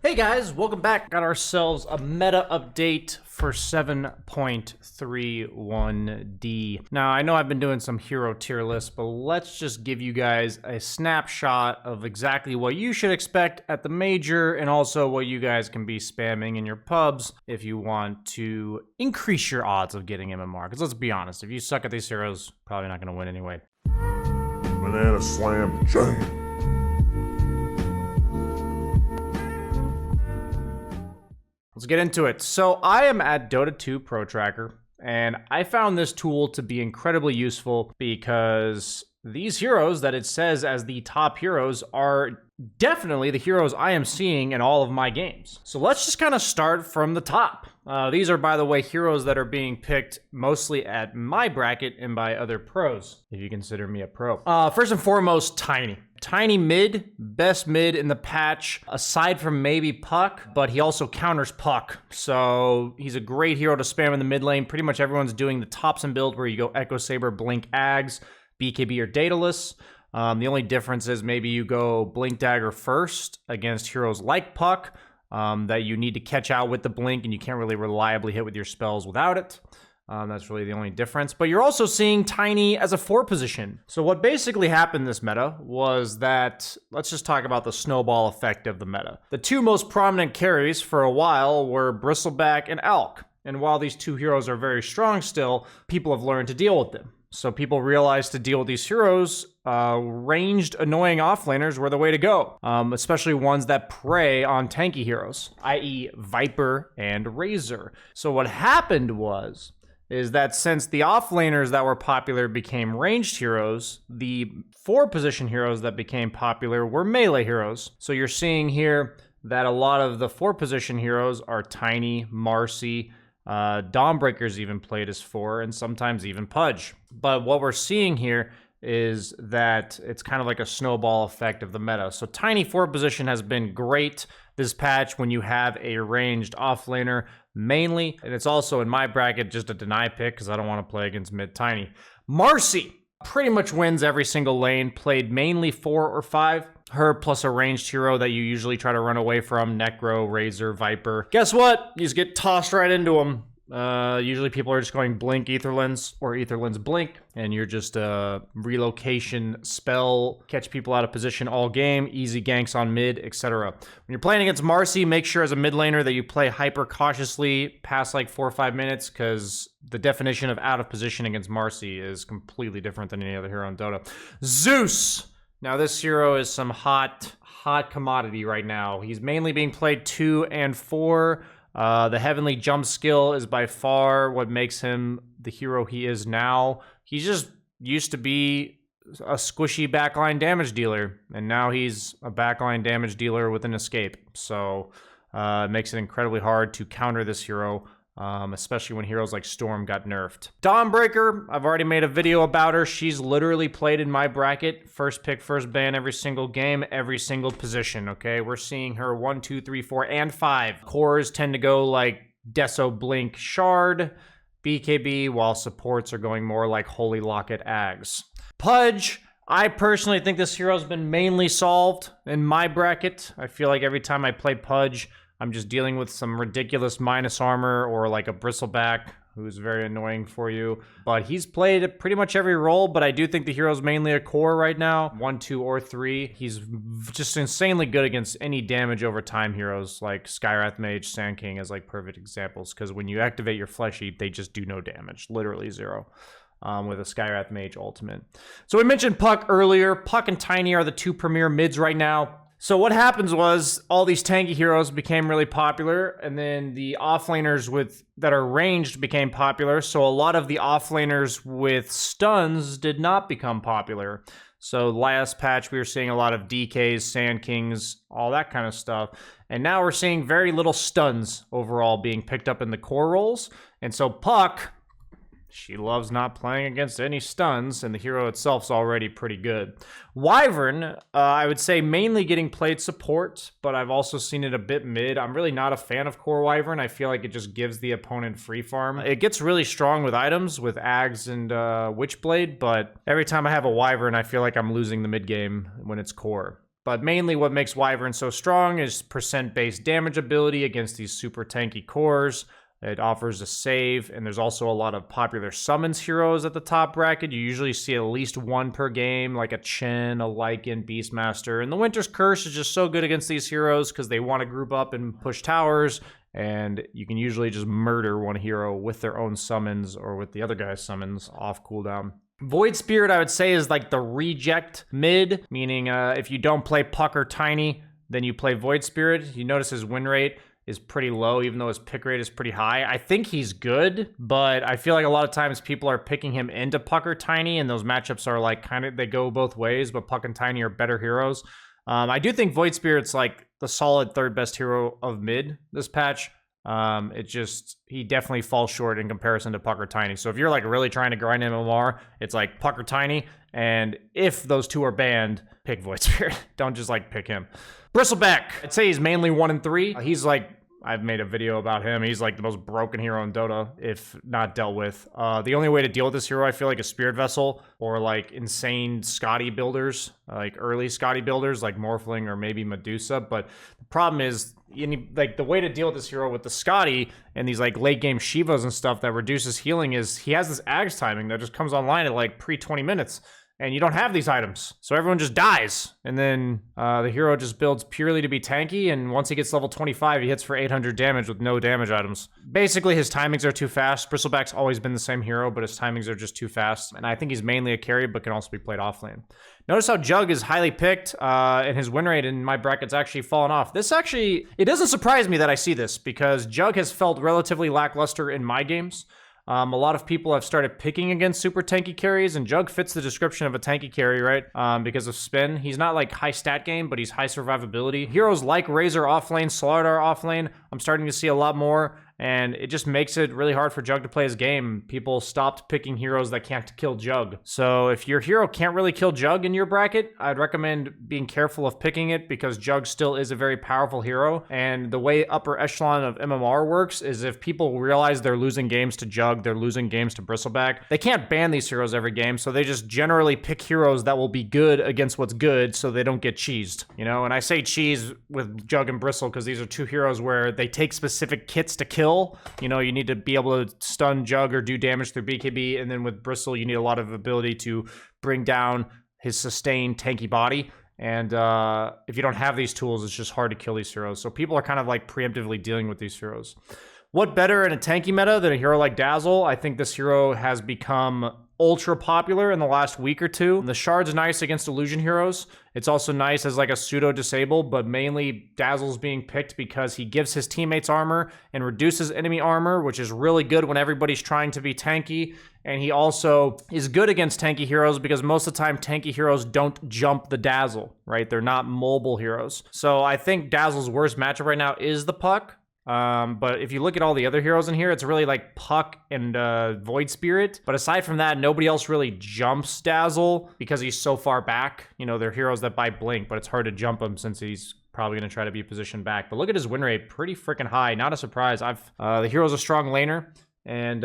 Hey guys, welcome back. Got ourselves a meta update for 7.31D. Now, I know I've been doing some hero tier lists, but let's just give you guys a snapshot of exactly what you should expect at the major and also what you guys can be spamming in your pubs if you want to increase your odds of getting MMR. Because let's be honest, if you suck at these heroes, probably not going to win anyway. Banana slam jam. Let's get into it. So I am at Dota 2 Pro Tracker, and I found this tool to be incredibly useful because these heroes that it says as the top heroes are definitely the heroes I am seeing in all of my games. So let's just kind of start from the top. These are, by the way, heroes that are being picked mostly at my bracket and by other pros, if you consider me a pro. First and foremost, Tiny. Tiny mid, best mid in the patch, aside from maybe Puck, but he also counters Puck. So he's a great hero to spam in the mid lane. Pretty much everyone's doing the Thompson build where you go Echo Saber, Blink, Ags, BKB, or Daedalus. The only difference is maybe you go Blink Dagger first against heroes like Puck that you need to catch out with the Blink and you can't really reliably hit with your spells without it. That's really the only difference. But you're also seeing Tiny as a 4 position. So what basically happened this meta was that, let's just talk about the snowball effect of the meta. The two most prominent carries for a while were Bristleback and Alk. And while these two heroes are very strong still, people have learned to deal with them. So people realized to deal with these heroes, ranged annoying offlaners were the way to go, especially ones that prey on tanky heroes, i.e. Viper and Razor. So what happened is that since the offlaners that were popular became ranged heroes, the 4 position heroes that became popular were melee heroes. So you're seeing here that a lot of the 4 position heroes are Tiny, Marcy, Dawnbreaker's even played as 4, and sometimes even Pudge. But what we're seeing here is that it's kind of like a snowball effect of the meta. So Tiny 4 position has been great this patch when you have a ranged offlaner mainly, and it's also in my bracket just a deny pick because I don't want to play against mid Tiny. Marcy pretty much wins every single lane, played mainly 4 or 5. Her plus a ranged hero that you usually try to run away from, Necro, Razor, Viper. Guess what? You just get tossed right into them. Usually people are just going Blink Aetherlens or Aetherlens Blink, and you're just a relocation spell, catch people out of position all game, easy ganks on mid, etc. When you're playing against Marcy, make sure as a mid laner that you play hyper cautiously past like 4 or 5 minutes, because the definition of out of position against Marcy is completely different than any other hero in Dota. Zeus! Now this hero is some hot commodity right now. He's mainly being played 2 and 4. The Heavenly Jump skill is by far what makes him the hero he is now. He just used to be a squishy backline damage dealer, and now he's a backline damage dealer with an escape. So it makes it incredibly hard to counter this hero, especially when heroes like Storm got nerfed. Dawnbreaker, I've already made a video about her. She's literally played in my bracket. First pick, first ban every single game, every single position, okay? We're seeing her 1, 2, 3, 4, and 5. Cores tend to go like Deso, Blink, Shard, BKB, while supports are going more like Holy Locket, Ags. Pudge, I personally think this hero's been mainly solved in my bracket. I feel like every time I play Pudge, I'm just dealing with some ridiculous minus armor or like a Bristleback who's very annoying for you. But he's played pretty much every role, but I do think the hero's mainly a core right now. 1, 2, or 3. He's just insanely good against any damage over time heroes like Skywrath Mage, Sand King as like perfect examples, because when you activate your Flesh Eat, they just do no damage, literally 0. With a Skywrath Mage ultimate. So we mentioned Puck earlier. Puck and Tiny are the 2 premier mids right now. So what happens was all these tanky heroes became really popular, and then the offlaners that are ranged became popular. So a lot of the offlaners with stuns did not become popular. So last patch we were seeing a lot of DKs, Sand Kings, all that kind of stuff. And now we're seeing very little stuns overall being picked up in the core roles. And so Puck, she loves not playing against any stuns, and the hero itself's already pretty good. Wyvern, I would say mainly getting played support, but I've also seen it a bit mid. I'm really not a fan of core Wyvern. I feel like it just gives the opponent free farm. It gets really strong with items, with Ags and Witchblade, but every time I have a Wyvern, I feel like I'm losing the mid game when it's core. but mainly what makes Wyvern so strong is percent-based damage ability against these super tanky cores. It offers a save, and there's also a lot of popular summons heroes at the top bracket. You usually see at least one per game, like a Chen, a Lycan, Beastmaster. And the Winter's Curse is just so good against these heroes because they want to group up and push towers, and you can usually just murder one hero with their own summons or with the other guy's summons off cooldown. Void Spirit, I would say, is like the reject mid, meaning if you don't play Puck or Tiny, then you play Void Spirit. You notice his win rate is pretty low, even though his pick rate is pretty high. I think he's good, but I feel like a lot of times people are picking him into Puck or Tiny, and those matchups are like kind of, they go both ways, but Puck and Tiny are better heroes. I do think Void Spirit's like the solid third best hero of mid this patch. He definitely falls short in comparison to Puck or Tiny. So if you're like really trying to grind MMR, it's like Puck or Tiny, and if those two are banned, pick Void Spirit. Don't just like pick him. Bristleback, I'd say he's mainly 1 and 3. He's like, I've made a video about him. He's like the most broken hero in Dota, if not dealt with. The only way to deal with this hero, I feel like, is Spirit Vessel or like insane Scotty builders, like early Scotty builders, like Morphling or maybe Medusa. But the problem is, like the way to deal with this hero with the Scotty and these like late game Shivas and stuff that reduces healing is he has this Ags timing that just comes online at like pre 20 minutes. And you don't have these items, so everyone just dies. And then the hero just builds purely to be tanky, and once he gets level 25, he hits for 800 damage with no damage items. Basically, his timings are too fast. Bristleback's always been the same hero, but his timings are just too fast. And I think he's mainly a carry, but can also be played offlane. Notice how Jug is highly picked, and his win rate in my bracket's actually fallen off. It doesn't surprise me that I see this, because Jug has felt relatively lackluster in my games. A lot of people have started picking against super tanky carries, and Jug fits the description of a tanky carry, right? Because of spin. He's not like high stat game, but he's high survivability. Heroes like Razor offlane, Slardar offlane, I'm starting to see a lot more, and it just makes it really hard for Jug to play his game. People stopped picking heroes that can't kill Jug. So if your hero can't really kill Jug in your bracket, I'd recommend being careful of picking it, because Jug still is a very powerful hero. And the way upper echelon of MMR works is if people realize they're losing games to Jug, they're losing games to Bristleback, they can't ban these heroes every game, so they just generally pick heroes that will be good against what's good so they don't get cheesed, you know? And I say cheese with Jug and Bristle because these are two heroes where they take specific kits to kill. You know, you need to be able to stun Jug or do damage through BKB, and then with Bristle, you need a lot of ability to bring down his sustained tanky body. And if you don't have these tools, it's just hard to kill these heroes. So people are kind of like preemptively dealing with these heroes. What better in a tanky meta than a hero like Dazzle? I think this hero has become ultra popular in the last week or two. The Shard's nice against illusion heroes. It's also nice as like a pseudo disable, but mainly Dazzle's being picked because he gives his teammates armor and reduces enemy armor, which is really good when everybody's trying to be tanky. And he also is good against tanky heroes because most of the time tanky heroes don't jump the Dazzle, right? They're not mobile heroes. So I think Dazzle's worst matchup right now is the Puck. But if you look at all the other heroes in here, it's really like Puck and Void Spirit. But aside from that, nobody else really jumps Dazzle because he's so far back. You know, they're heroes that buy Blink, but it's hard to jump him since he's probably going to try to be positioned back. But look at his win rate, pretty freaking high. Not a surprise. The hero's a strong laner and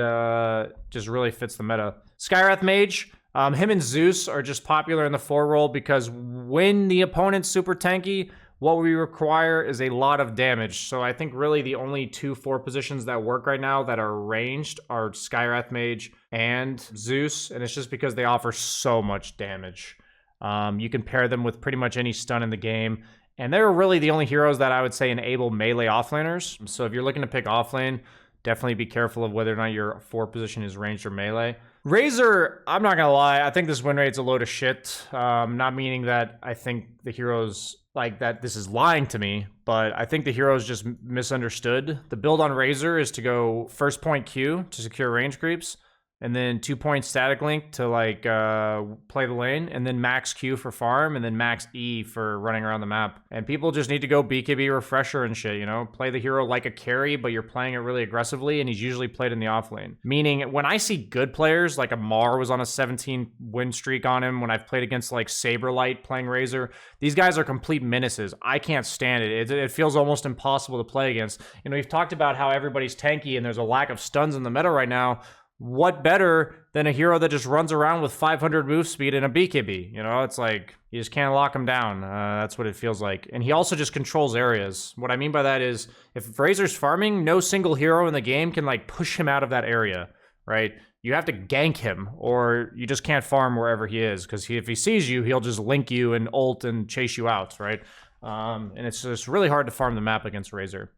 just really fits the meta. Skywrath Mage. Him and Zeus are just popular in the 4 role because when the opponent's super tanky, what we require is a lot of damage. So I think really the only 2-4 positions that work right now that are ranged are Skywrath Mage and Zeus, and it's just because they offer so much damage. You can pair them with pretty much any stun in the game, and they're really the only heroes that I would say enable melee offlaners. So if you're looking to pick offlane, definitely be careful of whether or not your 4 position is ranged or melee. Razor, I'm not gonna lie, I think this win rate's a load of shit. Not meaning that I think the heroes like that this is lying to me, but I think the hero's just misunderstood. The build on Razor is to go first point Q to secure range creeps, and then 2-point static link to like play the lane, and then max Q for farm, and then max E for running around the map. And people just need to go BKB refresher and shit, you know? Play the hero like a carry, but you're playing it really aggressively, and he's usually played in the off lane. Meaning, when I see good players, like a Mar was on a 17 win streak on him, when I've played against like Saberlight playing Razor, these guys are complete menaces. I can't stand it. It feels almost impossible to play against. You know, we've talked about how everybody's tanky and there's a lack of stuns in the meta right now. what better than a hero that just runs around with 500 move speed and a BKB? You know, it's like, you just can't lock him down. That's what it feels like. And he also just controls areas. What I mean by that is, if Razor's farming, no single hero in the game can like push him out of that area, right? You have to gank him, or you just can't farm wherever he is, because if he sees you, he'll just link you and ult and chase you out, right? And it's just really hard to farm the map against Razor.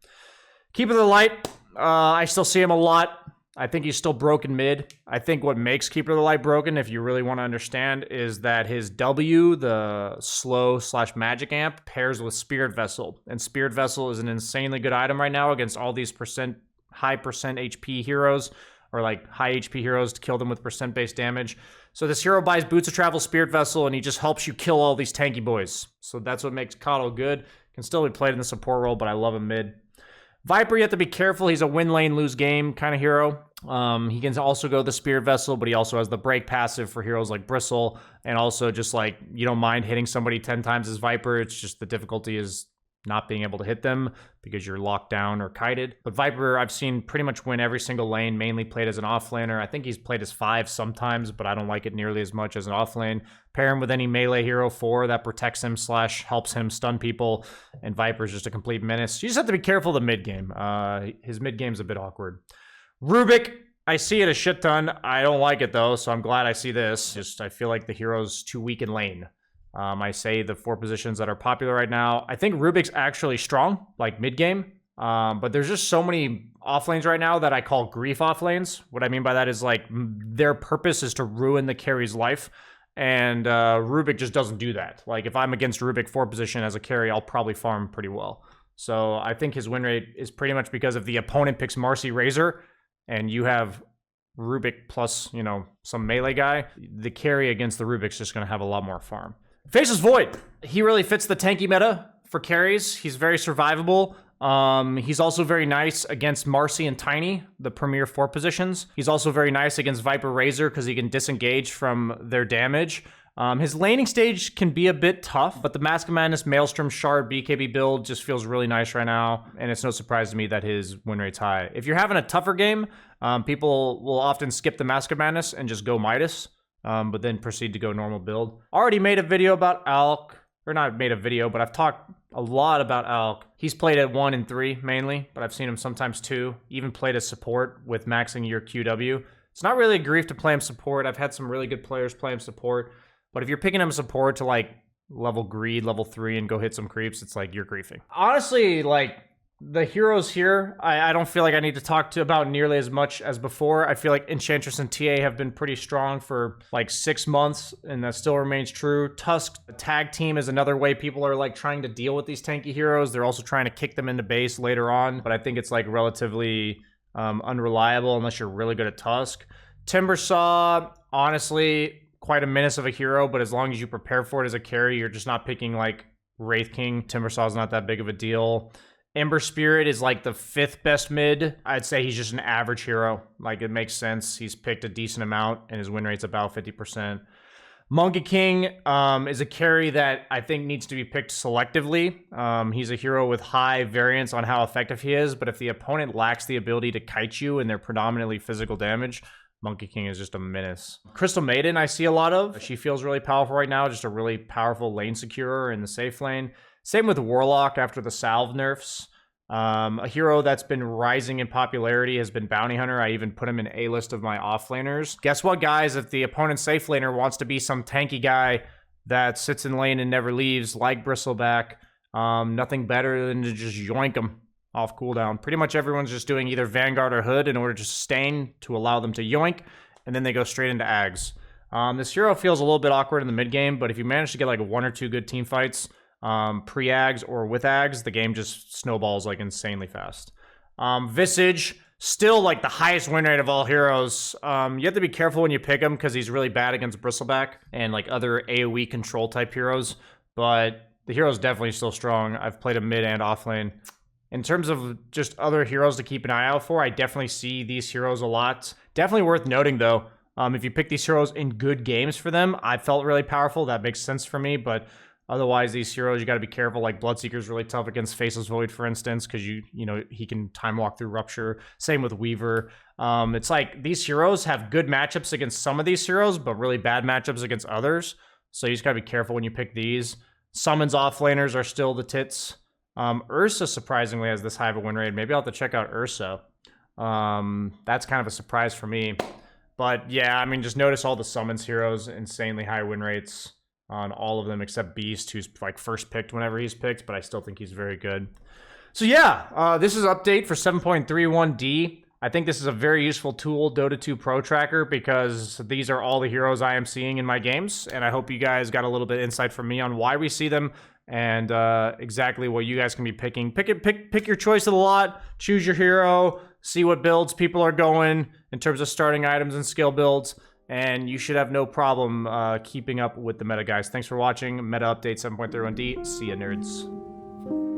Keeper of the Light, I still see him a lot. I think he's still broken mid. I think what makes Keeper of the Light broken, if you really want to understand, is that his W, the slow/magic amp, pairs with Spirit Vessel. And Spirit Vessel is an insanely good item right now against all these high percent HP heroes, or like high HP heroes, to kill them with percent-based damage. So this hero buys Boots of Travel, Spirit Vessel, and he just helps you kill all these tanky boys. So that's what makes Kato good. Can still be played in the support role, but I love him mid. Viper, you have to be careful. He's a win lane, lose game kind of hero. He can also go the Spirit Vessel, but he also has the break passive for heroes like Bristle. And also just like, you don't mind hitting somebody 10 times as Viper. It's just the difficulty is not being able to hit them because you're locked down or kited. But Viper, I've seen pretty much win every single lane, mainly played as an offlaner. I think he's played as 5 sometimes, but I don't like it nearly as much as an offlane. Pair him with any melee hero 4 that protects him / helps him stun people, and Viper's just a complete menace. You just have to be careful of the mid game. His mid game's a bit awkward. Rubik, I see it a shit ton. I don't like it though, so I'm glad I see this. I feel like the hero's too weak in lane. I say the 4 positions that are popular right now. I think Rubik's actually strong, like mid-game. But there's just so many offlanes right now that I call grief offlanes. What I mean by that is like their purpose is to ruin the carry's life. And Rubik just doesn't do that. Like if I'm against Rubik 4 position as a carry, I'll probably farm pretty well. So I think his win rate is pretty much because if the opponent picks Marcy Razor and you have Rubik plus, you know, some melee guy, the carry against the Rubik's just going to have a lot more farm. Faceless Void. He really fits the tanky meta for carries. He's very survivable. He's also very nice against Marcy and Tiny, the premier 4 positions. He's also very nice against Viper Razor because he can disengage from their damage. His laning stage can be a bit tough, but the Mask of Madness, Maelstrom, Shard, BKB build just feels really nice right now, and it's no surprise to me that his win rate's high. If you're having a tougher game, people will often skip the Mask of Madness and just go Midas. But then proceed to go normal build. Already made a video about Alk, or not made a video, but I've talked a lot about Alk. He's played at 1 and 3 mainly, but I've seen him sometimes 2. Even played as support with maxing your QW. It's not really a grief to play him support. I've had some really good players play him support, but if you're picking him support to like level greed, level 3, and go hit some creeps, it's like you're griefing. Honestly, like, the heroes here, I don't feel like I need to talk about nearly as much as before. I feel like Enchantress and TA have been pretty strong for like 6 months, and that still remains true. Tusk, the tag team, is another way people are like trying to deal with these tanky heroes. They're also trying to kick them into base later on, but I think it's like relatively unreliable unless you're really good at Tusk. Timbersaw, honestly, quite a menace of a hero, but as long as you prepare for it as a carry, you're just not picking like Wraith King. Timbersaw's not that big of a deal. Ember Spirit is like the 5th best mid. I'd say he's just an average hero. Like, it makes sense. He's picked a decent amount, and his win rate's about 50%. Monkey King is a carry that I think needs to be picked selectively. He's a hero with high variance on how effective he is, but if the opponent lacks the ability to kite you and they're predominantly physical damage, Monkey King is just a menace. Crystal Maiden I see a lot of. She feels really powerful right now, just a really powerful lane securer in the safe lane. Same with Warlock after the Salve nerfs. A hero that's been rising in popularity has been Bounty Hunter. I even put him in a list of my offlaners. Guess what, guys? If the opponent's safe laner wants to be some tanky guy that sits in lane and never leaves, like Bristleback, nothing better than to just yoink him off cooldown. Pretty much everyone's just doing either Vanguard or Hood in order to sustain to allow them to yoink, and then they go straight into Ags. This hero feels a little bit awkward in the mid game, but if you manage to get like 1 or 2 good team fights, pre-Ags or with Ags, the game just snowballs like insanely fast. Visage, still like the highest win rate of all heroes. You have to be careful when you pick him because he's really bad against Bristleback and like other AoE control type heroes, but the hero's definitely still strong. I've played him mid and off lane. In terms of just other heroes to keep an eye out for, I definitely see these heroes a lot. Definitely worth noting though, if you pick these heroes in good games for them, I felt really powerful. That makes sense for me, but Otherwise, these heroes, you got to be careful. Like Bloodseeker's really tough against Faceless Void, for instance, because you know he can time walk through Rupture. Same with Weaver. It's like these heroes have good matchups against some of these heroes, but really bad matchups against others. So you just got to be careful when you pick these. Summons offlaners are still the tits. Ursa surprisingly has this high of a win rate. Maybe I'll have to check out Ursa. That's kind of a surprise for me. But yeah, I mean, just notice all the summons heroes, insanely high win rates on all of them except Beast, who's like first picked whenever he's picked, but I still think he's very good. So yeah, this is update for 7.31D. I think this is a very useful tool, Dota 2 Pro Tracker, because these are all the heroes I am seeing in my games, and I hope you guys got a little bit of insight from me on why we see them and exactly what you guys can be picking. Pick your choice of the lot, choose your hero, see what builds people are going in terms of starting items and skill builds, and you should have no problem keeping up with the meta, guys. Thanks for watching. Meta update 7.31D. See ya, nerds.